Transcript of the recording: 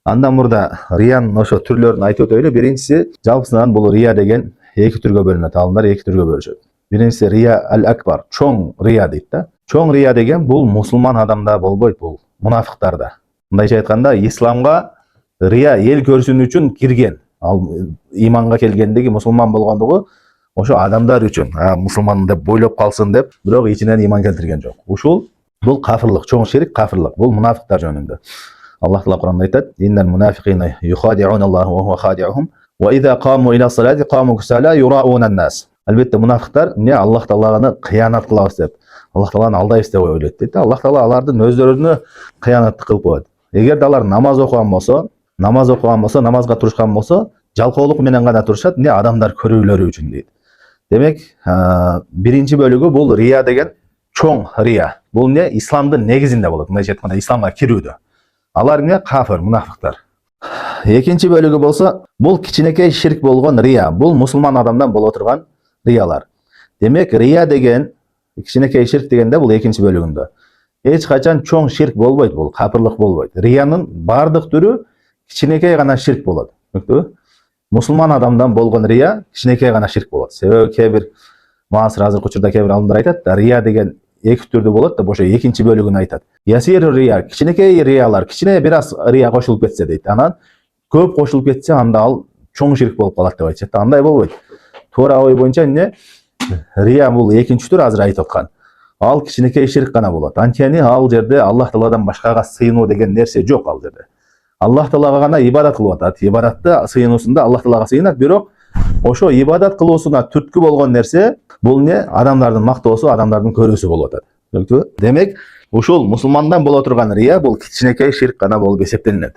Андан мурда риянын ошо түрлөрүн айтып өтөйлү. Биринчиси, жалпысынан бул рия деген эки түргө бөлүнөт. Алымдар эки түргө бөлүшөт. Биринчиси рия ал-акбар, чоң рия дейт да. Чоң рия деген бул мусулман адамда болбойт, бул мунафыктарда. Мындайча айтканда, исламга рия эл көрсүн үчүн кирген. Ал иманга келгендиги, мусулман болгондугу ошо адамдар үчүн, мусулман деп бойлоп калсын деп, бирок ичинен иман келтирген жок. Ушул бул кафырлык, чоң ширк кафырлык. Бул мунафыктар жөнүндө. Аллах Таала Кур'анда айтат: "Иннал мунафиқина юхади'уналлаха ва хува хади'ухум, ва иза каму иля салати каму кусала юраунан нас." Албетте мунафыктар эмне Аллах Тааланы кыянат кылабыз деп, Аллах Тааланы алдайбыз деп ойлойт дейт. Аллах Таала алардын өздөрүнө кыянатты кылып коет. Эгерде алар намаз окуган болсо, намазга турушкан болсо, жалкоолук менен гана турушат, эмне адамдар көрүүлөрү үчүн дейт. Демек, биринчи бөлүгү бул рия деген чоң рия. Бул эмне исламдын негизинде болот. Мындайча айтканда, исламга кирүүдө. Алар эмне? Кафир, мунафыктар. Экинчи бөлүгү болсо, бул кичинекей ширк болгон рия. Бул мусулман адамдан боло турган риялар. Демек, рия деген, кичинекей ширк дегенде бул экинчи бөлүгүндө. Эч качан чоң ширк болбойт, бул капырлык болбойт. Риянын бардык түрү кичинекей гана ширк болот. Түшүндүңбү? Мусулман адамдан болгон рия кичинекей гана ширк болот. Себеби кээ бир азыркы учурда кээ бир алымдар айтат да, рия деген эки түрдүү болот деп, ошо экинчи бөлүгүн айтат. Ясир рия, кичинекей риялар, кичине бир аз рия кошулуп кетсе дейт. Анан көп кошулуп кетсе, анда ал чоң ширк болуп калат деп айтышат. Андай болбойт. Туура ой боюнча эмне? Рия бул экинчи түр, азыр айтып аткан. Ал кичинекей ширк гана болот. Анткени ал жерде Аллах Тааладан башкага сыйынуу деген нерсе жок ал жерде. Аллах Таалага гана ибадат кылып атат. Ибадатты сыйынуусунда Аллах Таалага сыйынат, бирок ошо ибадат кылуусуна түрткү болгон нерсе бул эмне? Адамдардын мактоосу, адамдардын көрүүсү болуп атат. Демек, ушул мусулмандан боло турган рия бул кичинекей ширк гана болуп эсептелинет.